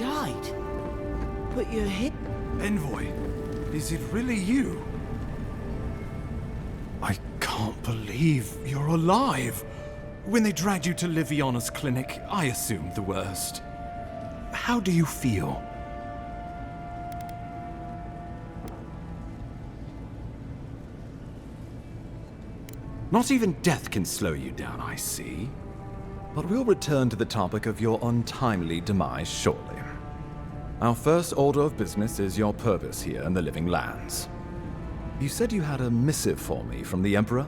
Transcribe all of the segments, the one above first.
died. But you're here. Envoy, is it really you? I can't believe you're alive. When they dragged you to Liviana's clinic, I assumed the worst. How do you feel? Not even death can slow you down, I see. But we'll return to the topic of your untimely demise shortly. Our first order of business is your purpose here in the Living Lands. You said you had a missive for me from the Emperor?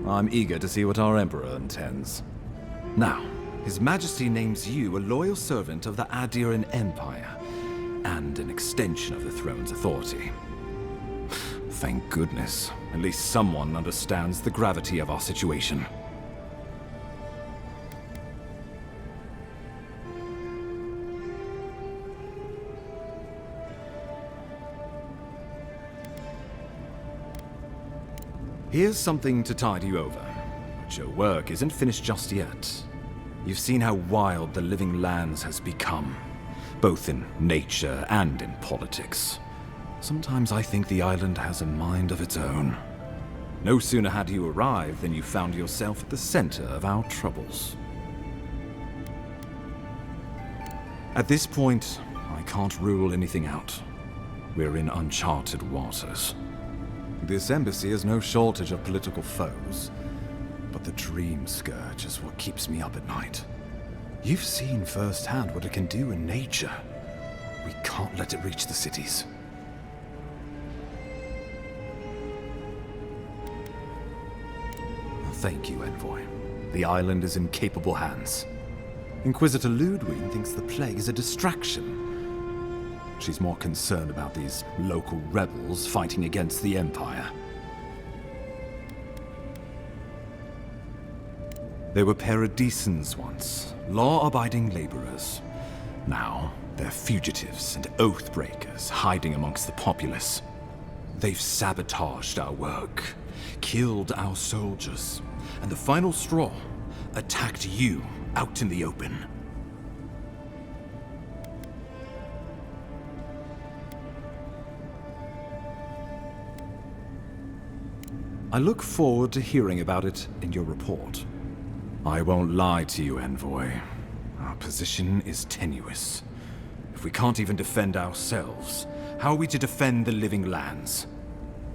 I'm eager to see what our Emperor intends. Now, His Majesty names you a loyal servant of the Adiran Empire, and an extension of the throne's authority. Thank goodness, at least someone understands the gravity of our situation. Here's something to tide you over, but your work isn't finished just yet. You've seen how wild the Living Lands has become, both in nature and in politics. Sometimes I think the island has a mind of its own. No sooner had you arrived than you found yourself at the center of our troubles. At this point, I can't rule anything out. We're in uncharted waters. This embassy has no shortage of political foes, but the Dream Scourge is what keeps me up at night. You've seen firsthand what it can do in nature. We can't let it reach the cities. Thank you, Envoy. The island is in capable hands. Inquisitor Ludwig thinks the plague is a distraction. She's more concerned about these local rebels fighting against the Empire. They were paradisans once, law-abiding laborers. Now, they're fugitives and oath-breakers hiding amongst the populace. They've sabotaged our work, killed our soldiers, and the final straw, attacked you out in the open. I look forward to hearing about it in your report. I won't lie to you, Envoy. Our position is tenuous. If we can't even defend ourselves, how are we to defend the Living Lands?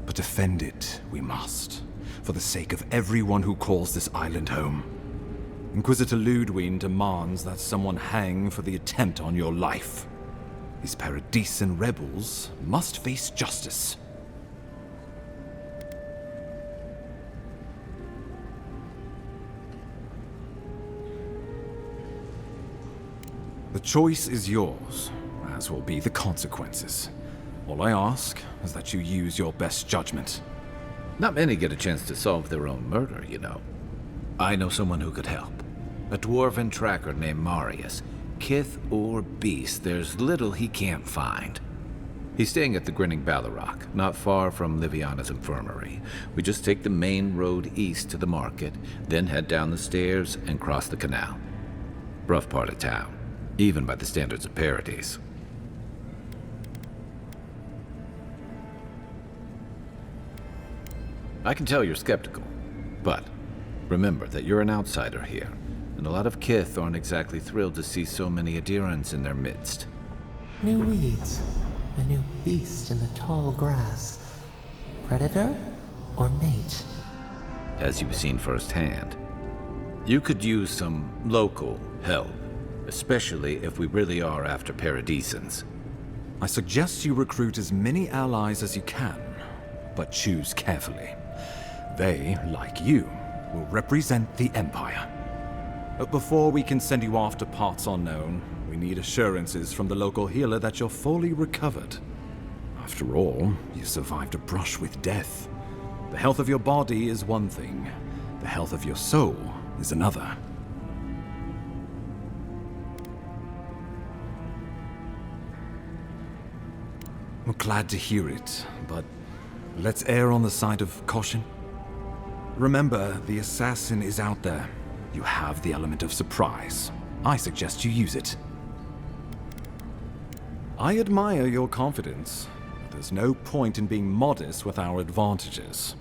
But defend it we must, for the sake of everyone who calls this island home. Inquisitor Ludwig demands that someone hang for the attempt on your life. These Paradisan rebels must face justice. The choice is yours, as will be the consequences. All I ask is that you use your best judgment. Not many get a chance to solve their own murder, you know. I know someone who could help. A dwarven tracker named Marius. Kith or beast, there's little he can't find. He's staying at the Grinning Ballarrock, not far from Liviana's infirmary. We just take the main road east to the market, then head down the stairs and cross the canal. Rough part of town, even by the standards of Paradise. I can tell you're skeptical, but remember that you're an outsider here, and a lot of Kith aren't exactly thrilled to see so many Adirans in their midst. New weeds, a new beast in the tall grass. Predator or mate? As you've seen firsthand, you could use some local help, especially if we really are after Paradisans. I suggest you recruit as many allies as you can, but choose carefully. They, like you, will represent the Empire. But before we can send you off to parts unknown, we need assurances from the local healer that you're fully recovered. After all, you survived a brush with death. The health of your body is one thing. The health of your soul is another. I'm glad to hear it, but let's err on the side of caution. Remember, the assassin is out there. You have the element of surprise. I suggest you use it. I admire your confidence, but there's no point in being modest with our advantages.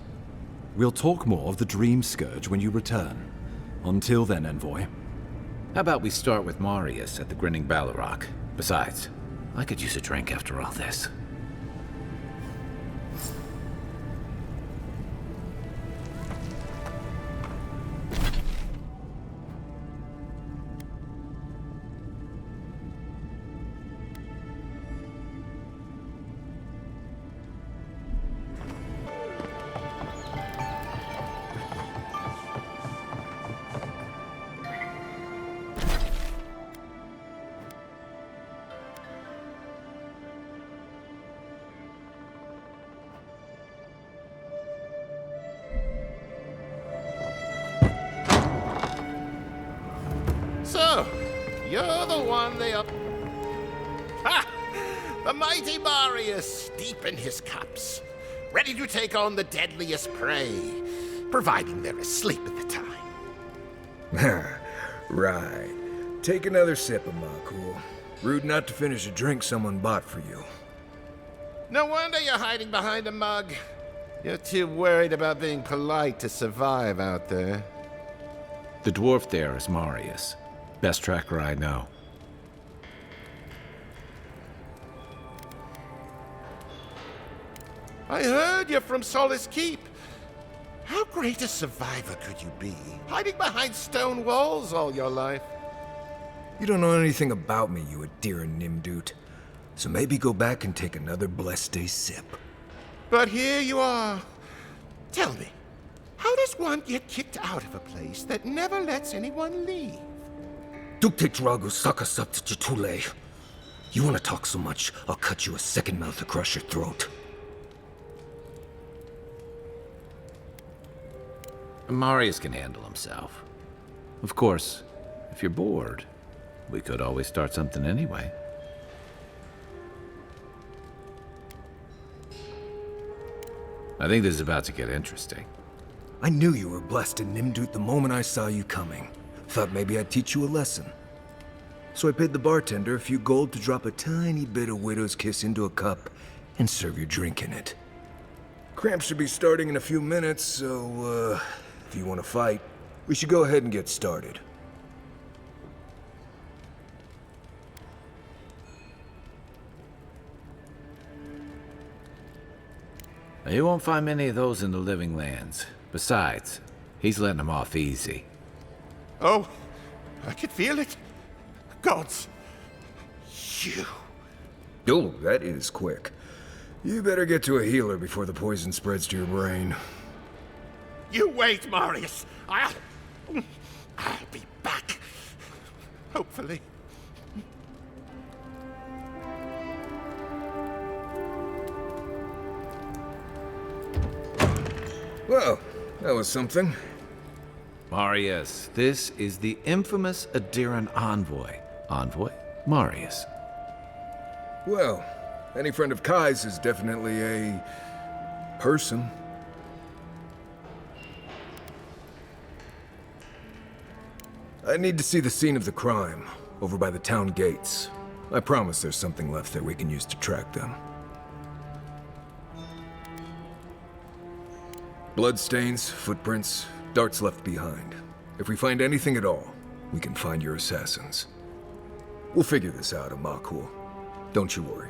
We'll talk more of the Dream Scourge when you return. Until then, Envoy. How about we start with Marius at the Grinning Balrog? Besides, I could use a drink after all this. So, you're the one they up. Ha! The mighty Marius, deep in his cups, ready to take on the deadliest prey, providing they're asleep at the time. Right. Take another sip of my cool. Rude not to finish a drink someone bought for you. No wonder you're hiding behind a mug. You're too worried about being polite to survive out there. The dwarf there is Marius. Best tracker I know. I heard you're from Solace Keep. How great a survivor could you be, hiding behind stone walls all your life? You don't know anything about me, you Adiran Nimdut. So maybe go back and take another blessed day sip. But here you are. Tell me, how does one get kicked out of a place that never lets anyone leave? Duktik Dragu Sakasap Jitule. You wanna talk so much, I'll cut you a second mouth across your throat. Marius can handle himself. Of course, if you're bored, we could always start something anyway. I think this is about to get interesting. I knew you were blessed in Nimdut the moment I saw you coming. Thought maybe I'd teach you a lesson. So I paid the bartender a few gold to drop a tiny bit of Widow's Kiss into a cup and serve your drink in it. Cramps should be starting in a few minutes, so, if you want to fight, we should go ahead and get started. You won't find many of those in the Living Lands. Besides, he's letting them off easy. Oh, I could feel it. Gods, you. Oh, that is quick. You better get to a healer before the poison spreads to your brain. You wait, Marius. I'll be back. Hopefully. Well, that was something. Marius, this is the infamous Adiran envoy. Envoy? Marius. Well, any friend of Kai's is definitely a person. I need to see the scene of the crime, over by the town gates. I promise there's something left that we can use to track them. Bloodstains, footprints, darts left behind. If we find anything at all, we can find your assassins. We'll figure this out, Amakul. Don't you worry.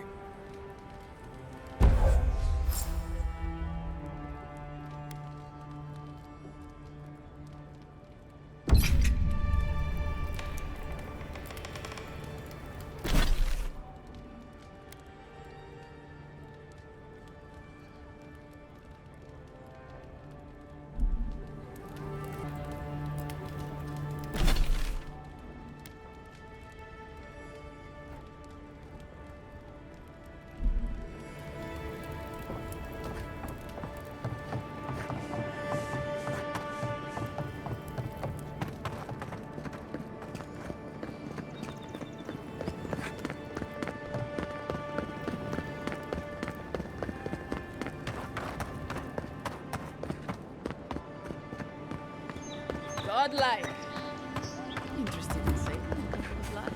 godlike. Interested in saving a couple of lives.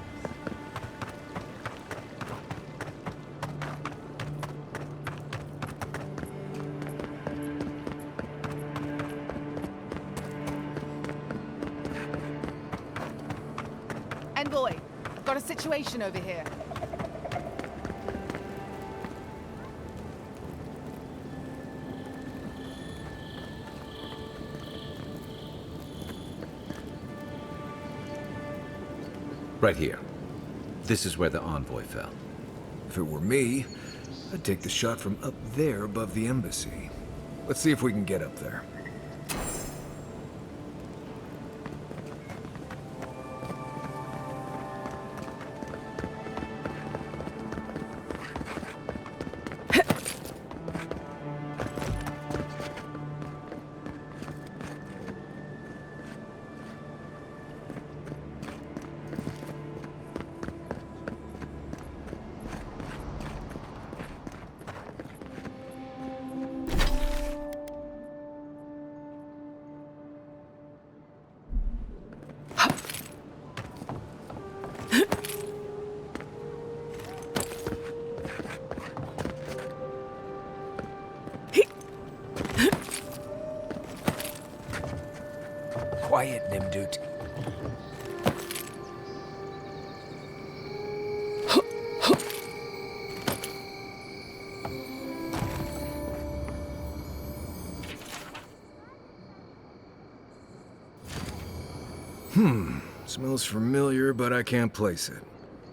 Envoy, got a situation over here. Right here. This is where the envoy fell. If it were me, I'd take the shot from up there above the embassy. Let's see if we can get up there. Quiet, Nimdut. Smells familiar, but I can't place it.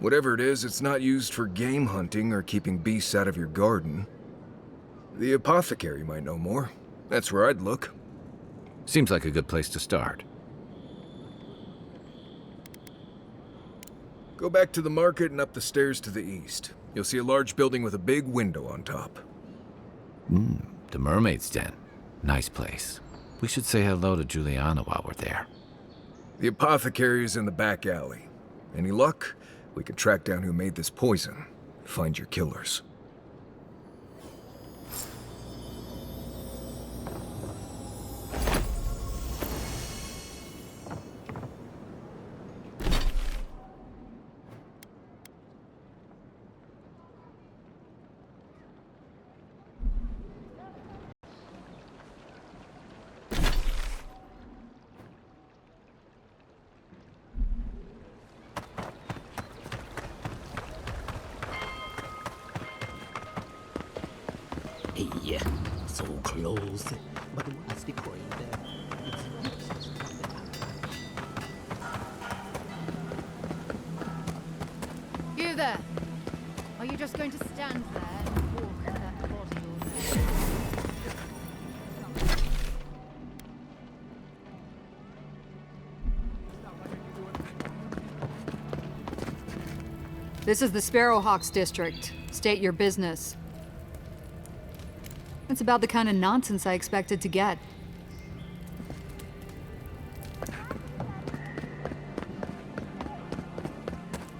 Whatever it is, it's not used for game hunting or keeping beasts out of your garden. The apothecary might know more. That's where I'd look. Seems like a good place to start. Go back to the market and up the stairs to the east. You'll see a large building with a big window on top. The Mermaid's Den. Nice place. We should say hello to Juliana while we're there. The apothecary is in the back alley. Any luck? We can track down who made this poison. Find your killers. Hey, so close. But what's the coin there? You there! Are you just going to stand there and walk that body all day? This is the Sparrowhawks district. State your business. It's about the kind of nonsense I expected to get.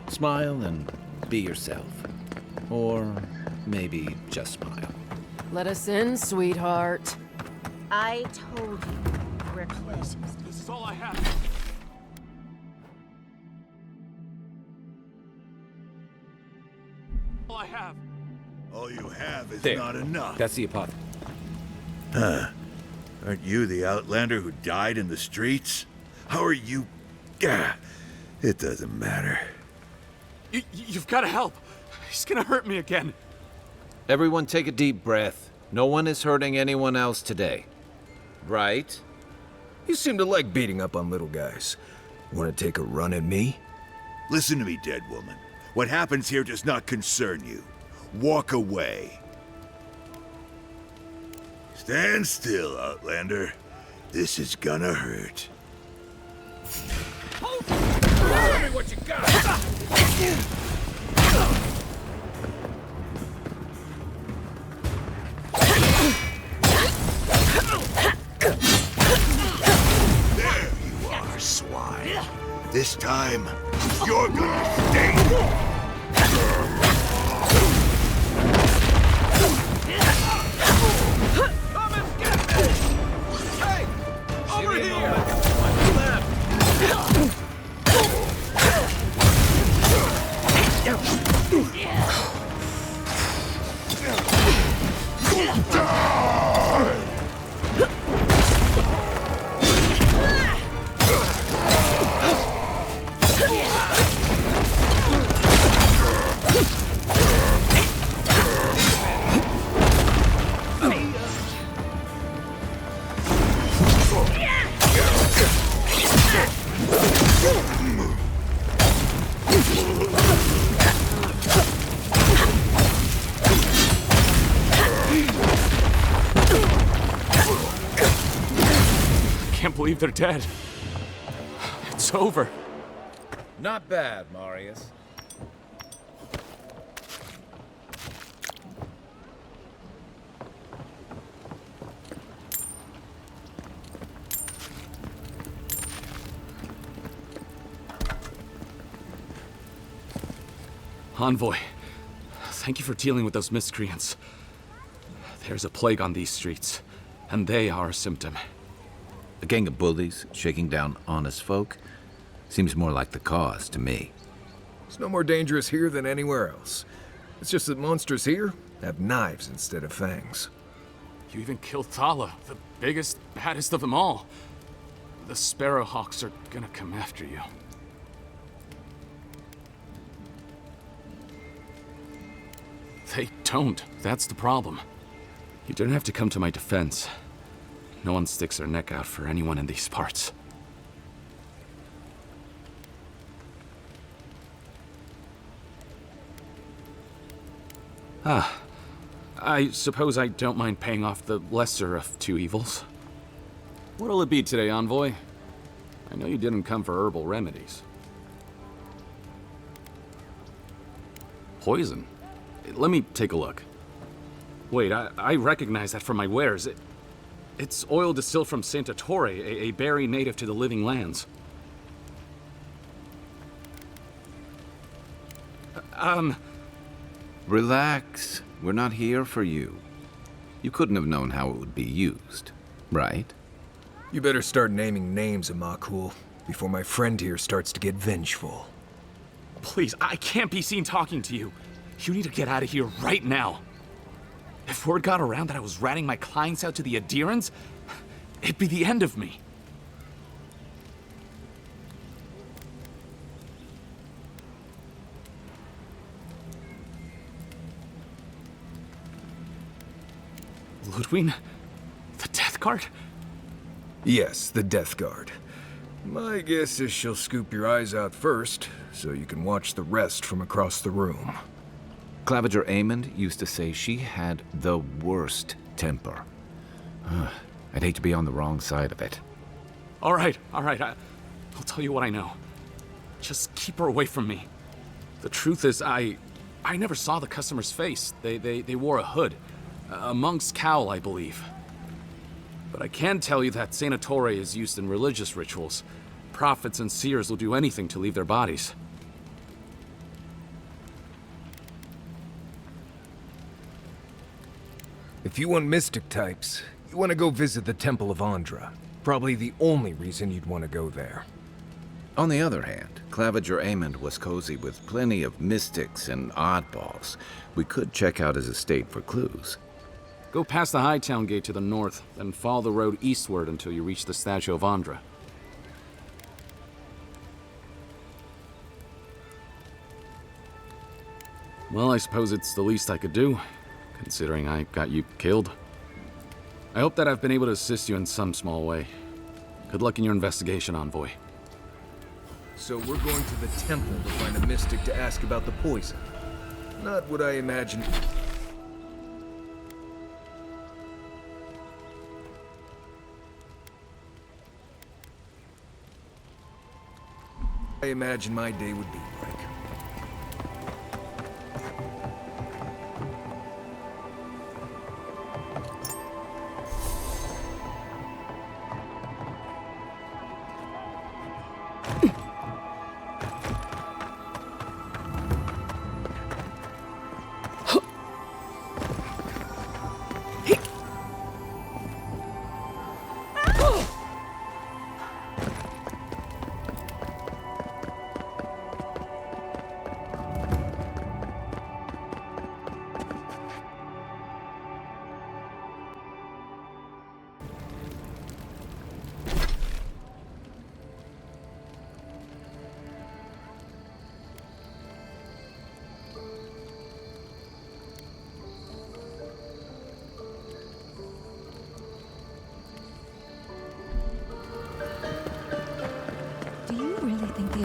Smile and be yourself. Or maybe just smile. Let us in, sweetheart. I told you we're close. This is all I have. All I have. All you have is There. not enough. That's the apothecary. Huh. Aren't you the outlander who died in the streets? How are you... Gah. It doesn't matter. You've got to help. He's gonna hurt me again. Everyone take a deep breath. No one is hurting anyone else today. Right? You seem to like beating up on little guys. Want to take a run at me? Listen to me, dead woman. What happens here does not concern you. Walk away. Stand still, Outlander. This is gonna hurt. Show me what you got! There you are, swine. This time, you're gonna stay. Come and get me! Hey! Over here! Can't believe they're dead. It's over. Not bad, Marius. Envoy, thank you for dealing with those miscreants. There's a plague on these streets, and they are a symptom. A gang of bullies shaking down honest folk seems more like the cause to me. It's no more dangerous here than anywhere else. It's just that monsters here have knives instead of fangs. You even killed Thala, the biggest, baddest of them all. The Sparrowhawks are gonna come after you. They don't. That's the problem. You don't have to come to my defense. No one sticks their neck out for anyone in these parts. I suppose I don't mind paying off the lesser of two evils. What'll it be today, Envoy? I know you didn't come for herbal remedies. Poison? Let me take a look. Wait, I recognize that from my wares. It's oil distilled from Santa Torre, a berry native to the Living Lands. Relax. We're not here for you. You couldn't have known how it would be used, right? You better start naming names, Amakul, before my friend here starts to get vengeful. Please, I can't be seen talking to you. You need to get out of here right now. If word got around that I was ratting my clients out to the Adherents, it'd be the end of me. Ludwig? The Death Guard? Yes, the Death Guard. My guess is she'll scoop your eyes out first, so you can watch the rest from across the room. Claviger Amond used to say she had the worst temper. I'd hate to be on the wrong side of it. All right. I'll tell you what I know. Just keep her away from me. The truth is, I never saw the customer's face. They wore a hood. A monk's cowl, I believe. But I can tell you that Sanatore is used in religious rituals. Prophets and seers will do anything to leave their bodies. If you want mystic types, you want to go visit the Temple of Andra. Probably the only reason you'd want to go there. On the other hand, Claviger Amond was cozy with plenty of mystics and oddballs. We could check out his estate for clues. Go past the Hightown Gate to the north, then follow the road eastward until you reach the statue of Andra. Well, I suppose it's the least I could do, considering I got you killed. I hope that I've been able to assist you in some small way. Good luck in your investigation, Envoy. So we're going to the temple to find a mystic to ask about the poison. Not what I imagined. I imagine my day would be like.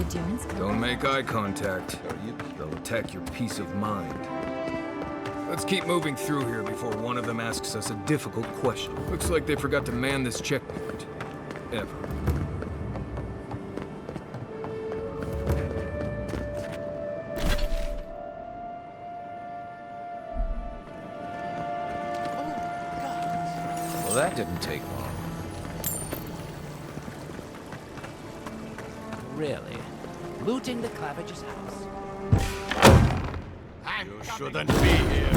doing? Don't make eye contact. They'll attack your peace of mind. Let's keep moving through here before one of them asks us a difficult question. Looks like they forgot to man this checkpoint. Ever. Well, that didn't take long. Really? Looting the Clavige's house. You shouldn't be here.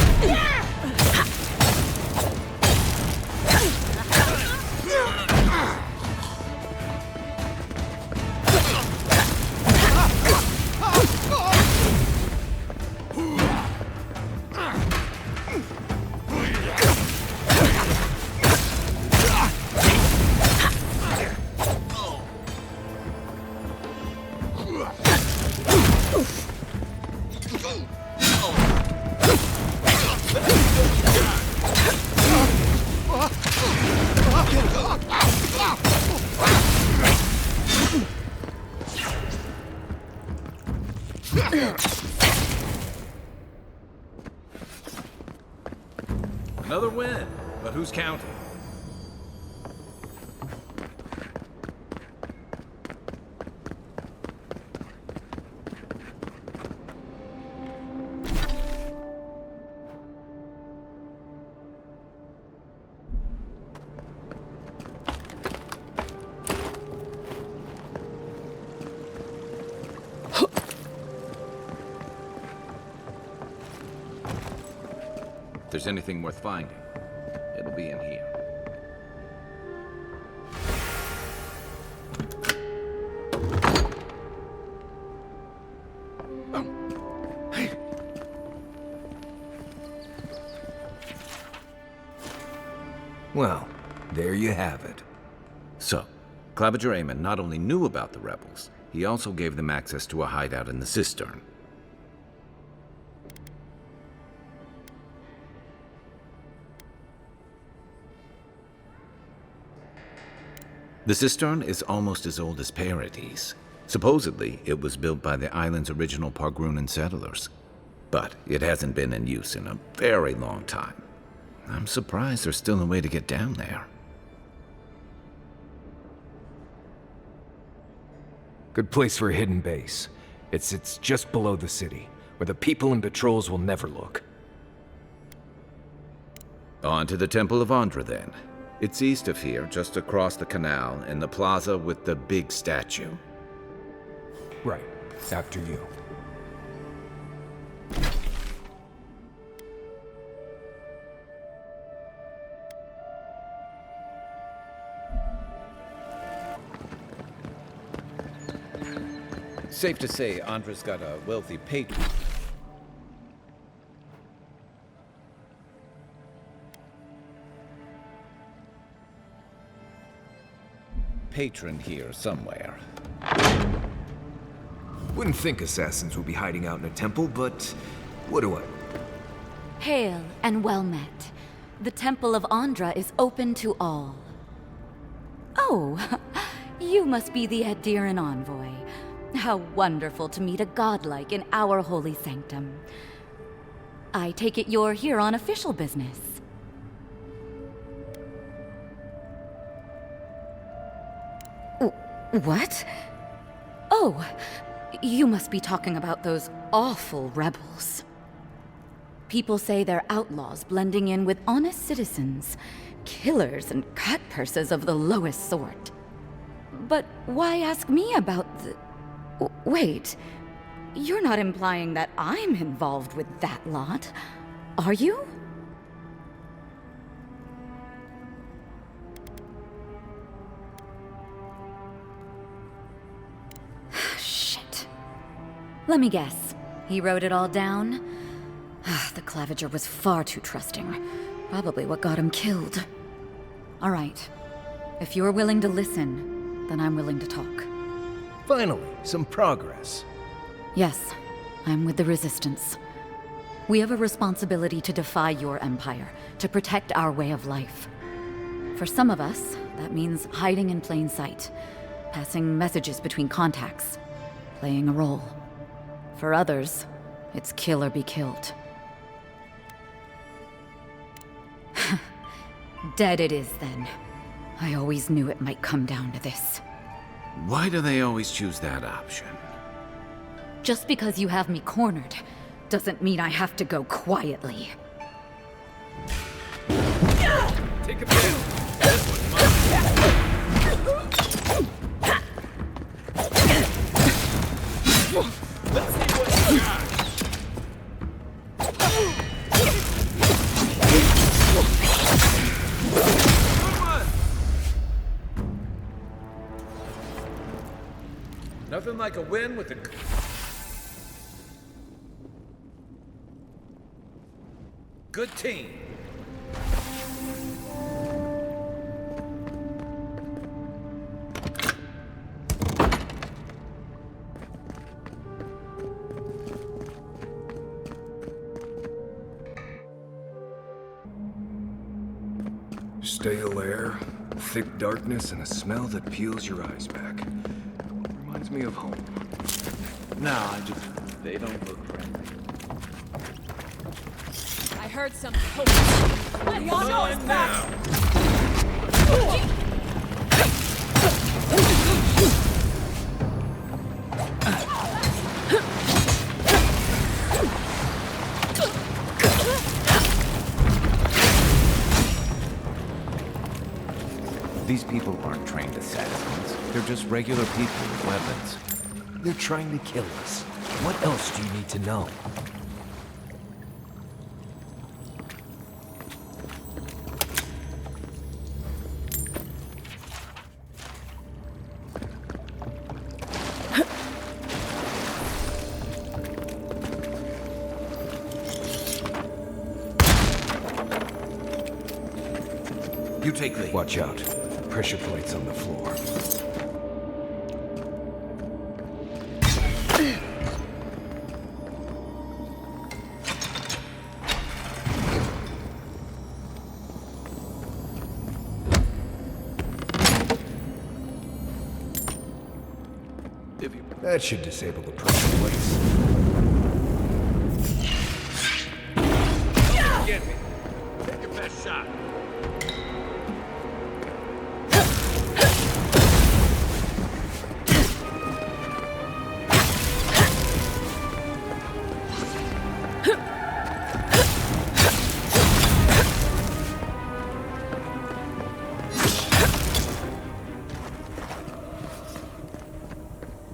Another win, but who's counting? If there's anything worth finding, it'll be in here. Well, there you have it. So, Claviger Amon not only knew about the rebels, he also gave them access to a hideout in the cistern. The cistern is almost as old as Paradis. Supposedly, it was built by the island's original Pargrunan settlers. But it hasn't been in use in a very long time. I'm surprised there's still a way to get down there. Good place for a hidden base. It's just below the city, where the people and patrols will never look. On to the Temple of Andra, then. It's east of here, just across the canal, in the plaza with the big statue. Right. After you. Safe to say, Andra's got a wealthy patron. Here somewhere. Wouldn't think assassins would be hiding out in a temple, but what do I... Hail and well met. The Temple of Andra is open to all. Oh, you must be the Addiran envoy. How wonderful to meet a godlike in our holy sanctum. I take it you're here on official business. What? Oh, you must be talking about those awful rebels. People say they're outlaws blending in with honest citizens, killers and cutpurses of the lowest sort. But why ask me about the... Wait, you're not implying that I'm involved with that lot, are you? Shit. Let me guess. He wrote it all down? The Claviger was far too trusting. Probably what got him killed. All right. If you're willing to listen, then I'm willing to talk. Finally, some progress. Yes, I'm with the Resistance. We have a responsibility to defy your empire, to protect our way of life. For some of us, that means hiding in plain sight, passing messages between contacts. playing a role. For others, it's kill or be killed. Dead it is, then. I always knew it might come down to this. Why do they always choose that option? Just because you have me cornered, doesn't mean I have to go quietly. Take a bit. This one's mine. Let's see what you got. Nothing like a win with a good team. Stale air, thick darkness, and a smell that peels your eyes back. Reminds me of home. No, they don't look friendly. I heard some posts. The Yago is back! These people aren't trained assassins. They're just regular people with weapons. They're trying to kill us. What else do you need to know? You take lead. Watch out. Pressure plates on the floor. That should disable the pressure plates. Get me. Take your best shot.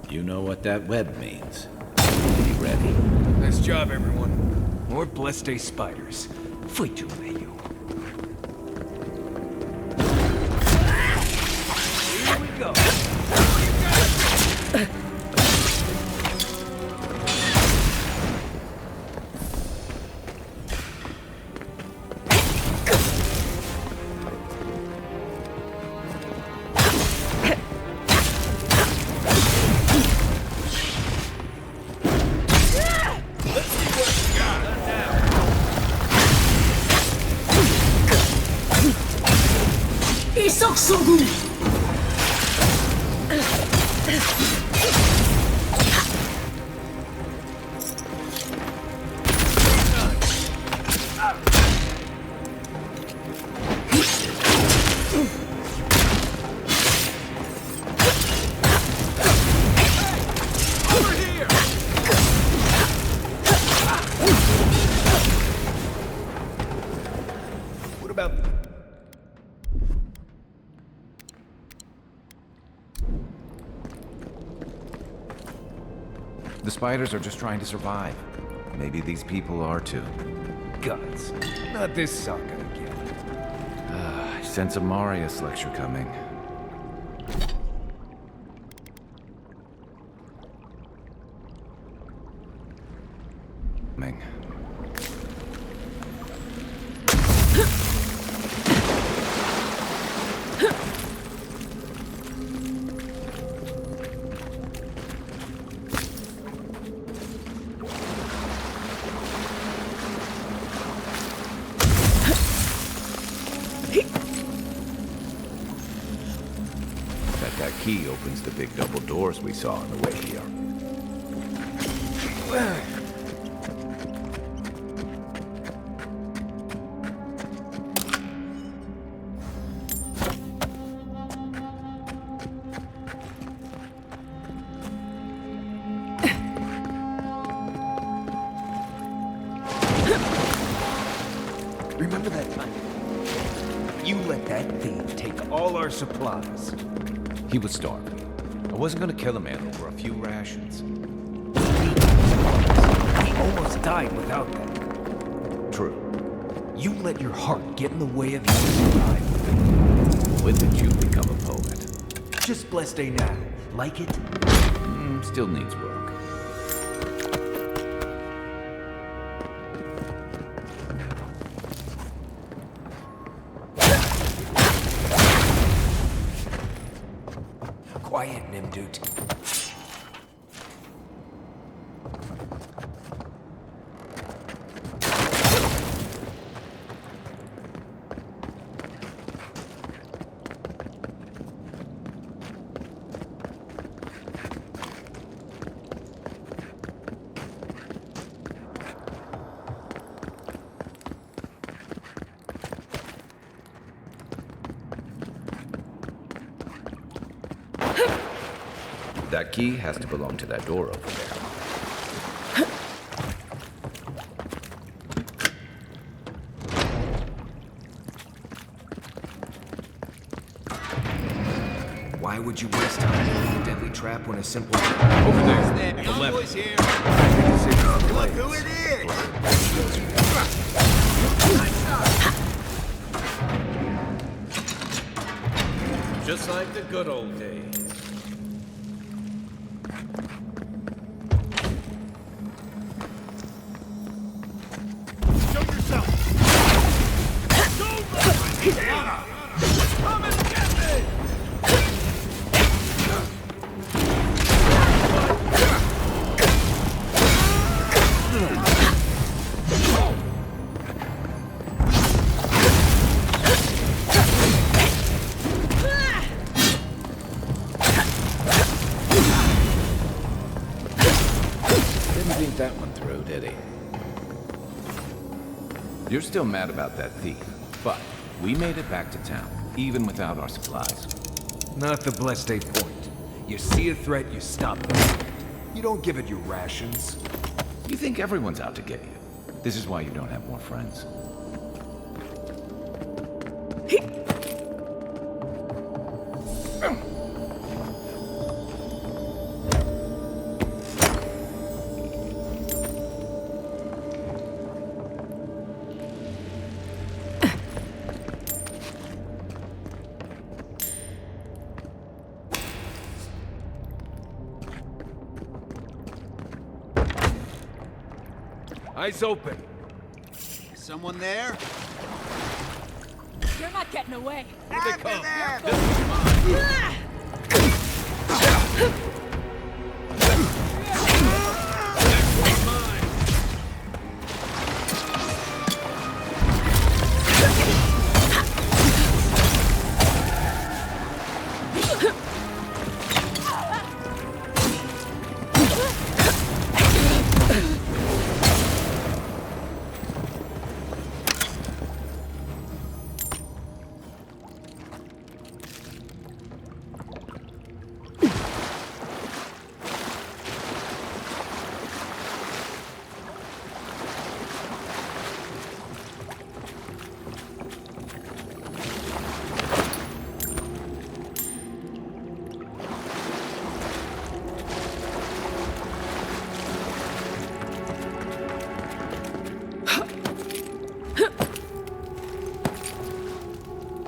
You know what that web means. Be ready. Nice job, everyone. More blessed day spiders. Foi too late. Here we go. What about... The spiders are just trying to survive. Maybe these people are too. Guts. Not this saga again. I sense a Marius lecture coming. That key opens the big double doors we saw on the way here. Remember that time you let that thief take all our supplies? He was starving. I wasn't gonna kill a man over a few rations. He almost died without them. True. You let your heart get in the way of your survival. When did you become a poet? Just blessed day now. Like it? Still needs work. Quiet, Nimdut. That key has to belong to that door over there. Why would you waste time building a deadly trap when a simple... Over there. The left. Here. Look who it is! Just like the good old days. Show yourself! Come and get me! Didn't think that one through, did he? You're still mad about that thief, but we made it back to town, even without our supplies. Not the blessed day point. You see a threat, you stop them. You don't give it your rations. You think everyone's out to get you. This is why you don't have more friends. Eyes open. Someone there? You're not getting away. Here they come.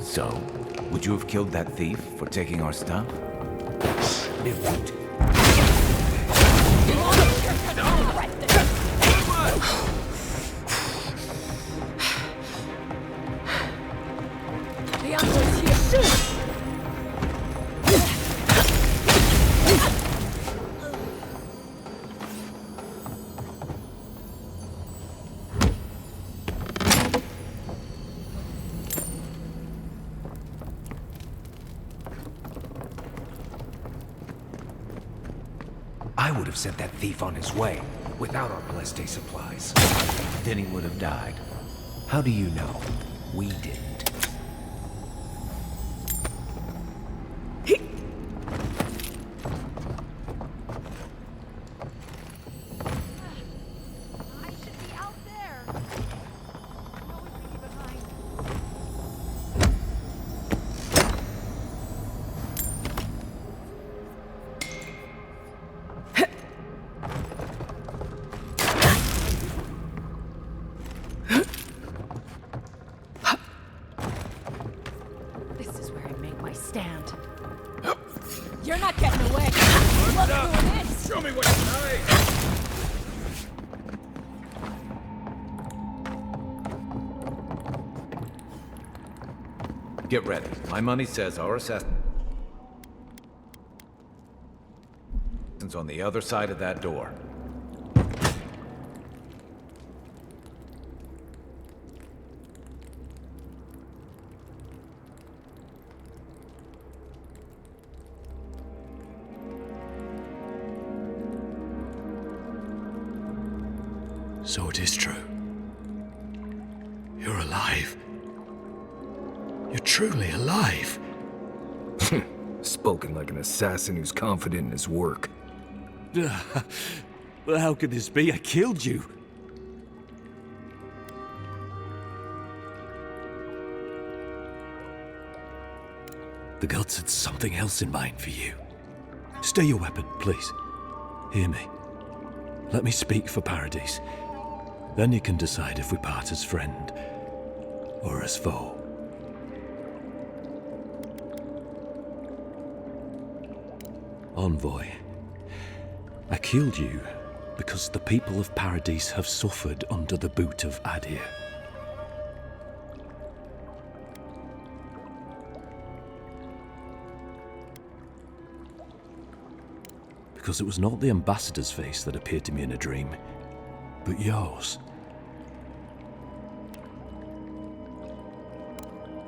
So, would you have killed that thief for taking our stuff? Nimdut. The envoy's here. I would have sent that thief on his way. without our Blessed supplies. Then he would have died. How do you know? We didn't. Stand. You're not getting away. Look who it is. Show me what you like. Get ready. My money says our assassin's on the other side of that door. So it is true. You're alive. You're truly alive. Spoken like an assassin who's confident in his work. Well, how could this be? I killed you. The gods had something else in mind for you. Stay your weapon, please. Hear me. Let me speak for Paradise. Then you can decide if we part as friend or as foe. Envoy, I killed you because the people of Paradise have suffered under the boot of Adir. Because it was not the ambassador's face that appeared to me in a dream, but yours.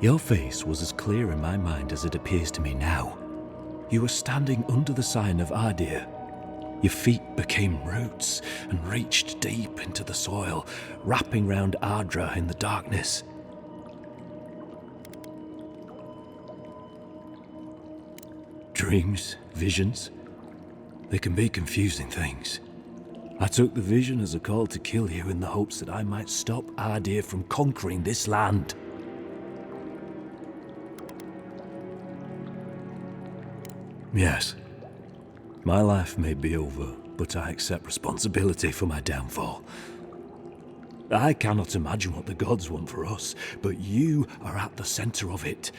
Your face was as clear in my mind as it appears to me now. You were standing under the sign of Adir. Your feet became roots and reached deep into the soil, wrapping round Ardra in the darkness. Dreams, visions, they can be confusing things. I took the vision as a call to kill you in the hopes that I might stop Adir from conquering this land. Yes, my life may be over, but I accept responsibility for my downfall. I cannot imagine what the gods want for us, but you are at the center of it.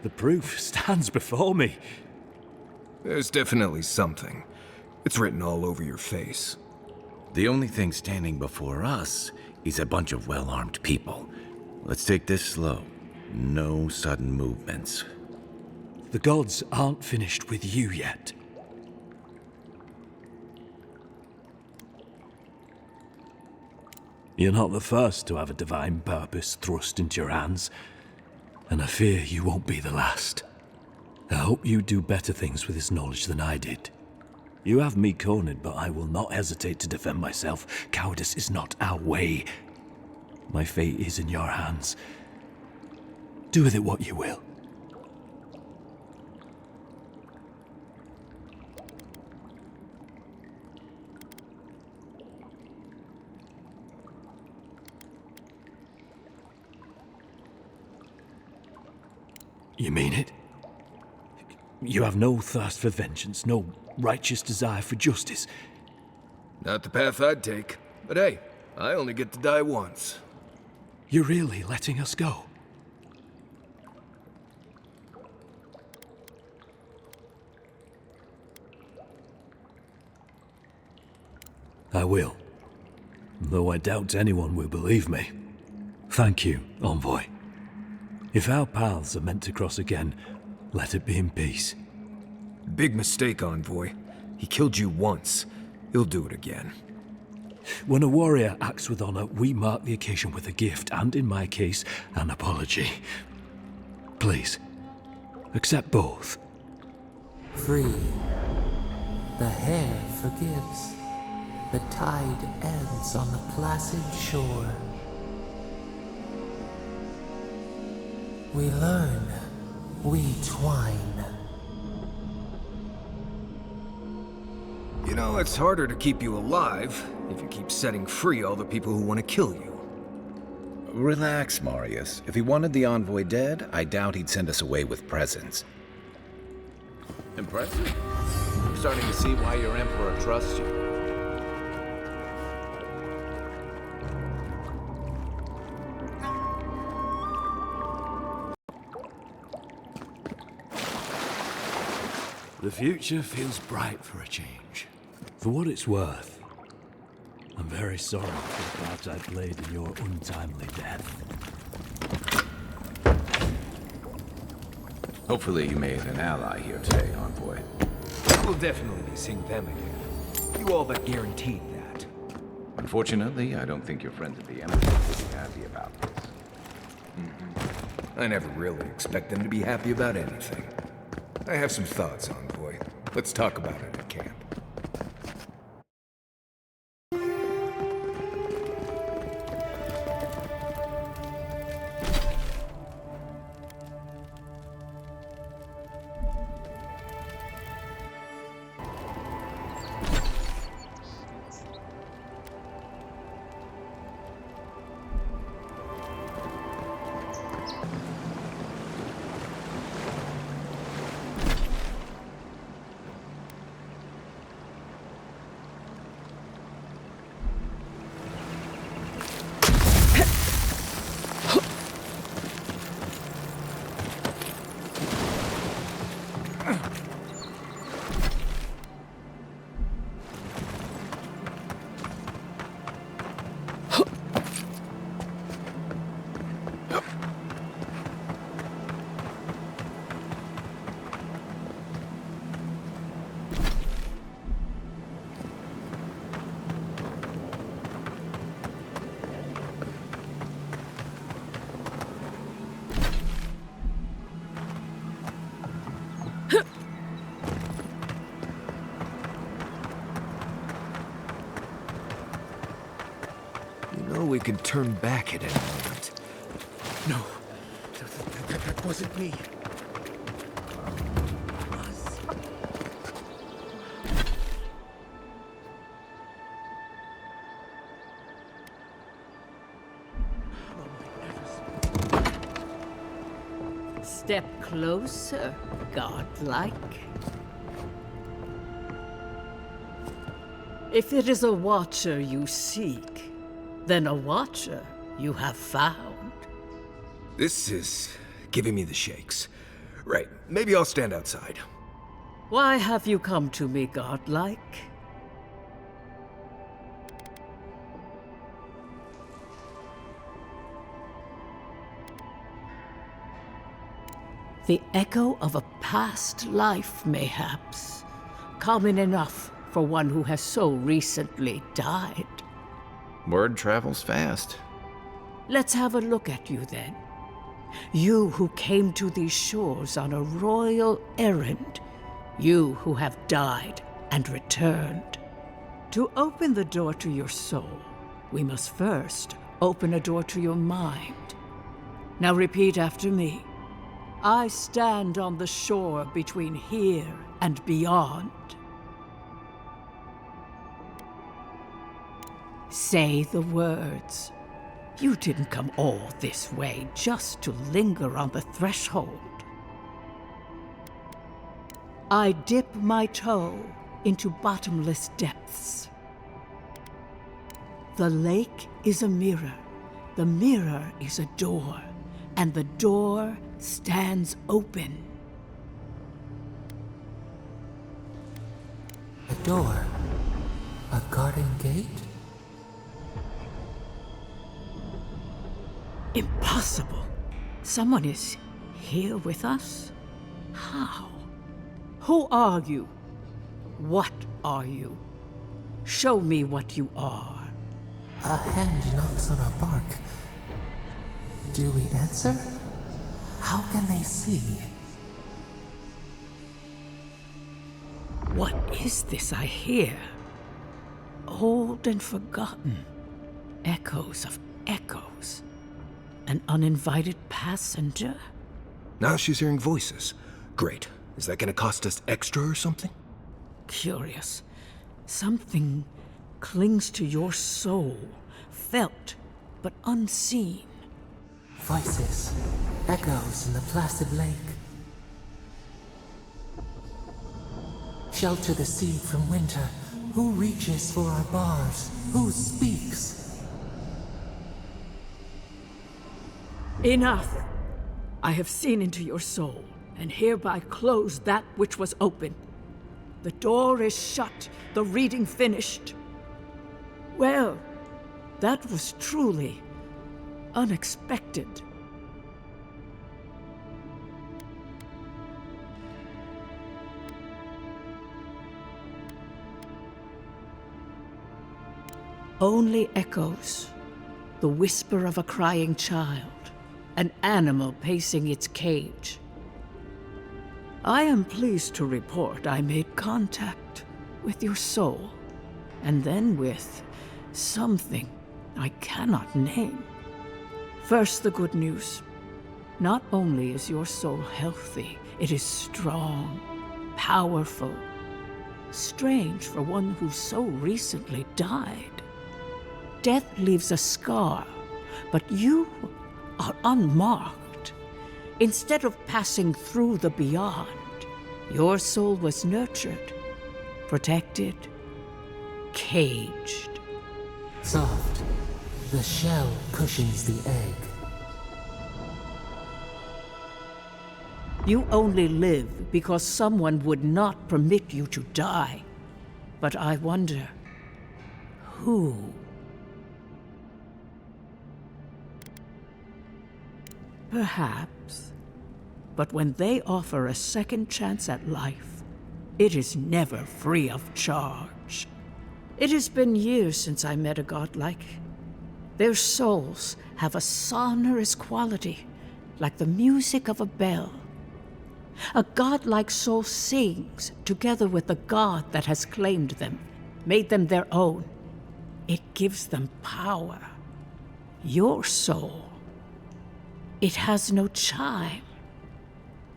The proof stands before me. There's definitely something. It's written all over your face. The only thing standing before us is a bunch of well-armed people. Let's take this slow. No sudden movements. The gods aren't finished with you yet. You're not the first to have a divine purpose thrust into your hands, and I fear you won't be the last. I hope you do better things with this knowledge than I did. You have me cornered, but I will not hesitate to defend myself. Cowardice is not our way. My fate is in your hands. Do with it what you will. You mean it? You have no thirst for vengeance, no righteous desire for justice? Not the path I'd take. But hey, I only get to die once. You're really letting us go? I will. Though I doubt anyone will believe me. Thank you, Envoy. If our paths are meant to cross again, let it be in peace. Big mistake, Envoy. He killed you once. He'll do it again. When a warrior acts with honor, we mark the occasion with a gift, and in my case, an apology. Please, accept both. Free. The hair forgives. The tide ends on the placid shore. We learn, we twine. You know, it's harder to keep you alive if you keep setting free all the people who want to kill you. Relax, Marius. If he wanted the envoy dead, I doubt he'd send us away with presents. Impressive. I'm starting to see why your emperor trusts you. The future feels bright for a change. For what it's worth, I'm very sorry for the part I played in your untimely death. Hopefully you made an ally here today, envoy. We'll definitely be seeing them again. You all but guaranteed that. Unfortunately, I don't think your friends at the Embassy will be happy about this. I never really expect them to be happy about anything. I have some thoughts, envoy. Let's talk about it at camp. We could turn back at any moment. No, that wasn't me. Step closer, godlike. If it is a watcher you seek, then a watcher you have found. This is giving me the shakes. Right, maybe I'll stand outside. Why have you come to me, godlike? The echo of a past life, mayhaps. Common enough for one who has so recently died. Word travels fast. Let's have a look at you then. You who came to these shores on a royal errand. You who have died and returned. To open the door to your soul, we must first open a door to your mind. Now repeat after me. I stand on the shore between here and beyond. Say the words. You didn't come all this way just to linger on the threshold. I dip my toe into bottomless depths. The lake is a mirror, the mirror is a door, and the door stands open. A door? A garden gate? Impossible. Someone is here with us? How? Who are you? What are you? Show me what you are. A hand knocks on our bark. Do we answer? How can they see? What is this I hear? old and forgotten. Echoes of echoes. An uninvited passenger? Now she's hearing voices. Great. Is that gonna cost us extra or something? Curious. Something clings to your soul, felt but unseen. Voices, echoes in the placid lake. Shelter the seed from winter. Who reaches for our bars? Who speaks? Enough! I have seen into your soul, and hereby close that which was open. The door is shut, the reading finished. Well, that was truly unexpected. Only echoes, the whisper of a crying child, an animal pacing its cage. I am pleased to report I made contact with your soul, and then with something I cannot name. First, the good news. Not only is your soul healthy, it is strong, powerful. Strange for one who so recently died. Death leaves a scar, but you are unmarked. Instead of passing through the beyond, your soul was nurtured, protected, caged. Soft. The shell cushions the egg. You only live because someone would not permit you to die. But I wonder, who? Perhaps. But when they offer a second chance at life, it is never free of charge. It has been years since I met a godlike. Their souls have a sonorous quality, like the music of a bell. A godlike soul sings together with the god that has claimed them, made them their own. It gives them power. Your soul, it has no chime.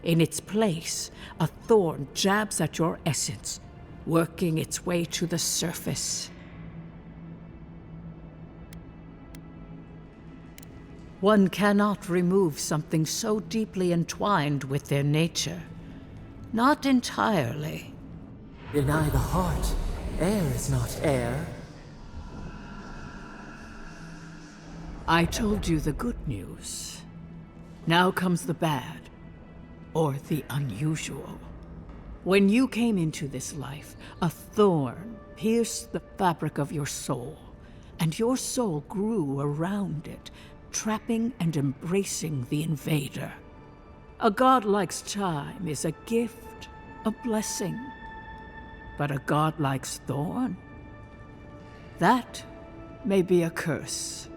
In its place, a thorn jabs at your essence, working its way to the surface. One cannot remove something so deeply entwined with their nature. Not entirely. Deny the heart. Air is not air. I told you the good news. Now comes the bad, or the unusual. When you came into this life, a thorn pierced the fabric of your soul, and your soul grew around it, trapping and embracing the invader. A godlike's chime is a gift, a blessing. But a godlike's thorn? That may be a curse.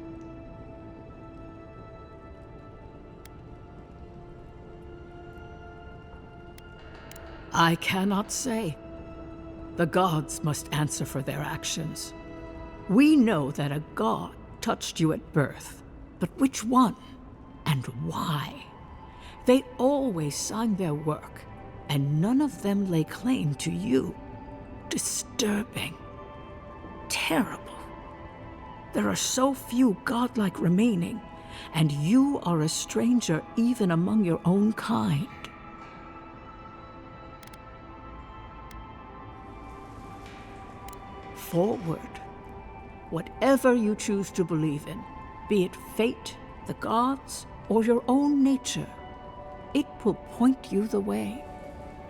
I cannot say. The gods must answer for their actions. We know that a god touched you at birth, but which one and why? They always signed their work, and none of them lay claim to you. Disturbing. Terrible. There are so few godlike remaining, and you are a stranger even among your own kind. Forward. Whatever you choose to believe in, be it fate, the gods, or your own nature, it will point you the way.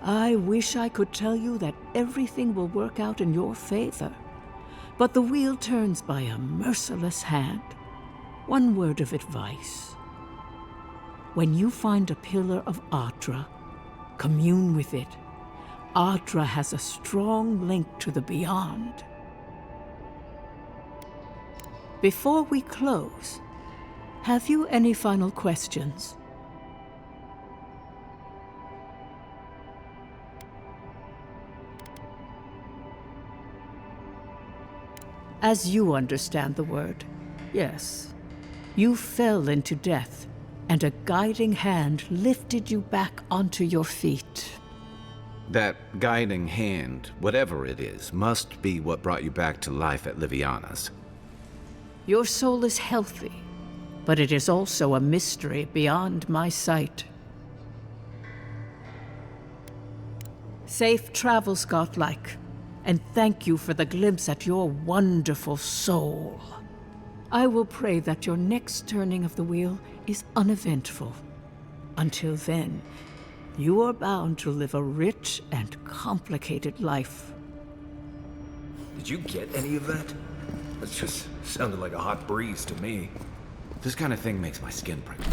I wish I could tell you that everything will work out in your favor, but the wheel turns by a merciless hand. One word of advice. When you find a pillar of Adra, commune with it. Adra has a strong link to the beyond. Before we close, have you any final questions? As you understand the word, yes. You fell into death, and a guiding hand lifted you back onto your feet. That guiding hand, whatever it is, must be what brought you back to life at Liviana's. Your soul is healthy, but it is also a mystery beyond my sight. Safe travels, godlike, and thank you for the glimpse at your wonderful soul. I will pray that your next turning of the wheel is uneventful. Until then, you are bound to live a rich and complicated life. Did you get any of that? That just sounded like a hot breeze to me. This kind of thing makes my skin prickle.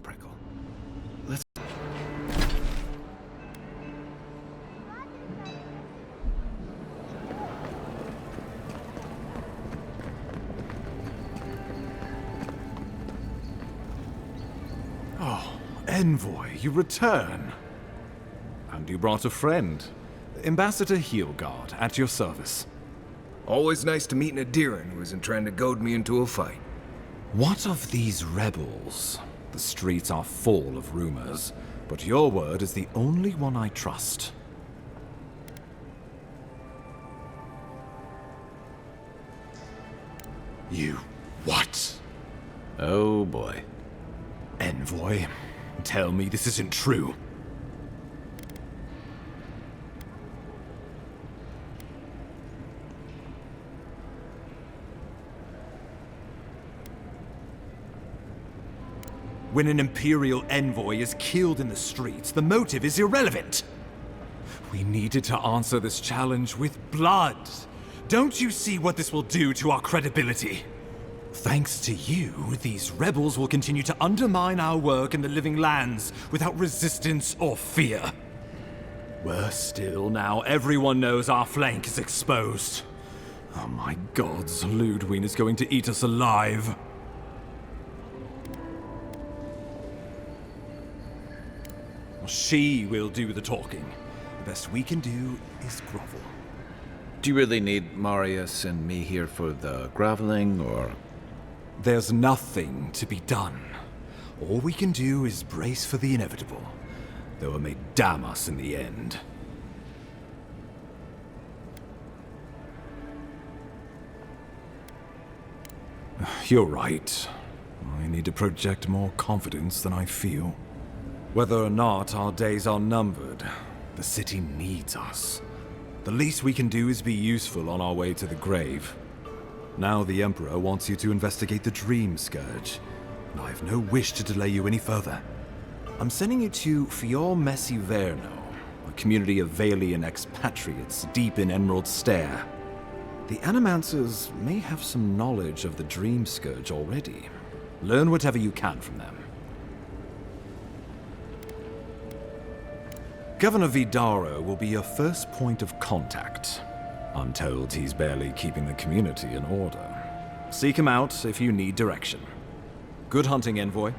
Prickle. Let's... Oh, Envoy, you return. And you brought a friend. Ambassador Heelguard, at your service. Always nice to meet an Adiran who isn't trying to goad me into a fight. What of these rebels? The streets are full of rumors, but your word is the only one I trust. You... what? Oh boy. Envoy, tell me this isn't true. When an Imperial envoy is killed in the streets, the motive is irrelevant. We needed to answer this challenge with blood. Don't you see what this will do to our credibility? Thanks to you, these rebels will continue to undermine our work in the Living Lands without resistance or fear. Worse still, now everyone knows our flank is exposed. Oh my gods, Ludwig is going to eat us alive. She will do the talking. The best we can do is grovel. Do you really need Marius and me here for the groveling, or...? There's nothing to be done. All we can do is brace for the inevitable, though it may damn us in the end. You're right. I need to project more confidence than I feel. Whether or not our days are numbered, the city needs us. The least we can do is be useful on our way to the grave. Now the Emperor wants you to investigate the Dream Scourge, and I have no wish to delay you any further. I'm sending you to Fior Messi Verno, a community of Valian expatriates deep in Emerald Stair. The Animancers may have some knowledge of the Dream Scourge already. Learn whatever you can from them. Governor Vidaro will be your first point of contact. I'm told he's barely keeping the community in order. Seek him out if you need direction. Good hunting, Envoy.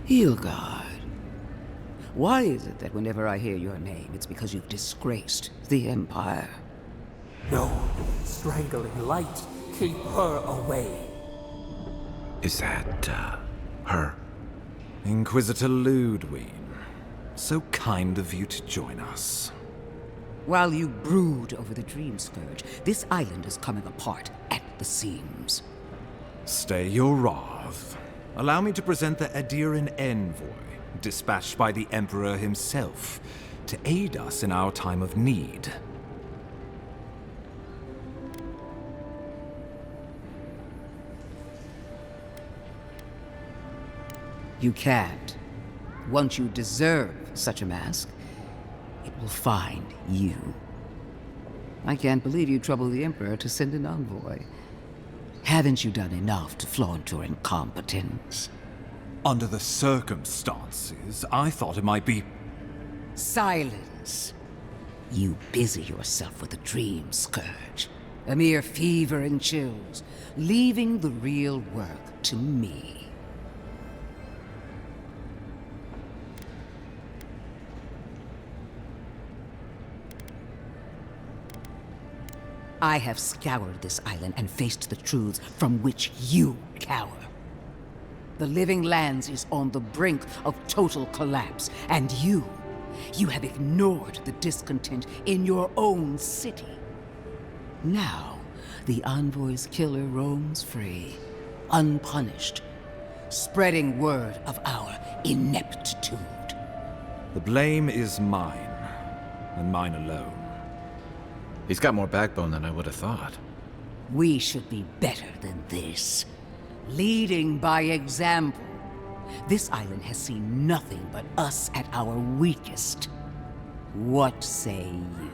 Heelguard. Why is it that whenever I hear your name, it's because you've disgraced the Empire? No, strangling light. Keep her away. Is that, her? Inquisitor Ludwig. So kind of you to join us. While you brood over the Dream Scourge, this island is coming apart at the seams. Stay your wrath. Allow me to present the Adiran Envoy, dispatched by the Emperor himself, to aid us in our time of need. You can't. Once you deserve such a mask, it will find you. I can't believe you troubled the Emperor to send an envoy. Haven't you done enough to flaunt your incompetence? Under the circumstances, I thought it might be... Silence. You busy yourself with a dream scourge. A mere fever and chills, leaving the real work to me. I have scoured this island and faced the truths from which you cower. The Living Lands is on the brink of total collapse, and you have ignored the discontent in your own city. Now, the Envoy's killer roams free, unpunished, spreading word of our ineptitude. The blame is mine, and mine alone. He's got more backbone than I would have thought. We should be better than this. Leading by example. This island has seen nothing but us at our weakest. What say you?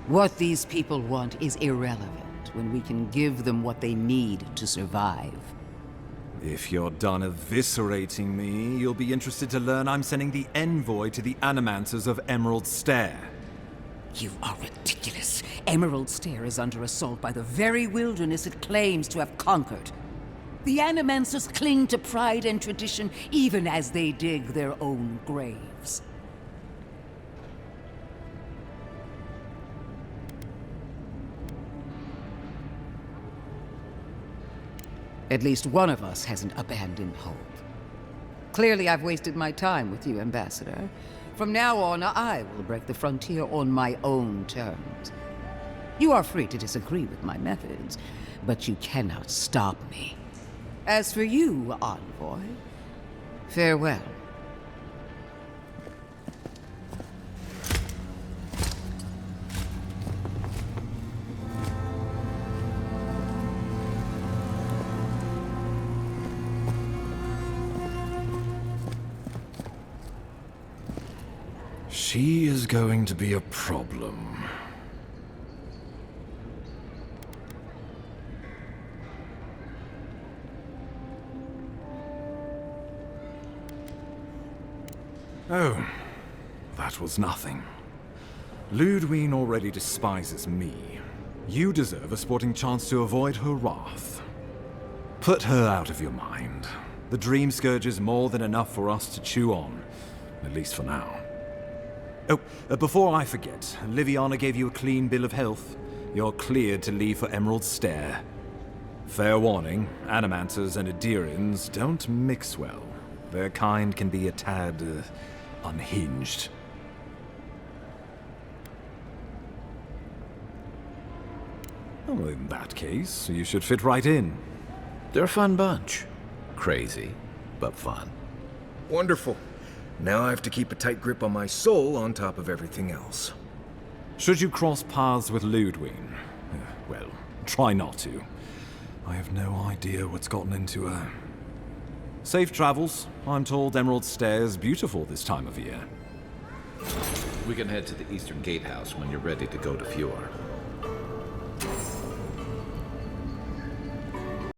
What these people want is irrelevant when we can give them what they need to survive. If you're done eviscerating me, you'll be interested to learn I'm sending the envoy to the Animancers of Emerald Stair. You are ridiculous. Emerald Stair is under assault by the very wilderness it claims to have conquered. The Animancers cling to pride and tradition even as they dig their own graves. At least one of us hasn't abandoned hope. Clearly, I've wasted my time with you, Ambassador. From now on, I will break the frontier on my own terms. You are free to disagree with my methods, but you cannot stop me. As for you, Envoy, farewell. She is going to be a problem. Oh, that was nothing. Ludwine already despises me. You deserve a sporting chance to avoid her wrath. Put her out of your mind. The Dream Scourge is more than enough for us to chew on, at least for now. Oh, before I forget, Liviana gave you a clean bill of health. You're cleared to leave for Emerald Stair. Fair warning, Animancers and Adirians don't mix well. Their kind can be a tad, unhinged. Well, in that case, you should fit right in. They're a fun bunch. Crazy, but fun. Wonderful. Now I have to keep a tight grip on my soul on top of everything else. Should you cross paths with Ludwine, well, try not to. I have no idea what's gotten into her. Safe travels. I'm told Emerald Stair is beautiful this time of year. We can head to the Eastern Gatehouse when you're ready to go to Fjord.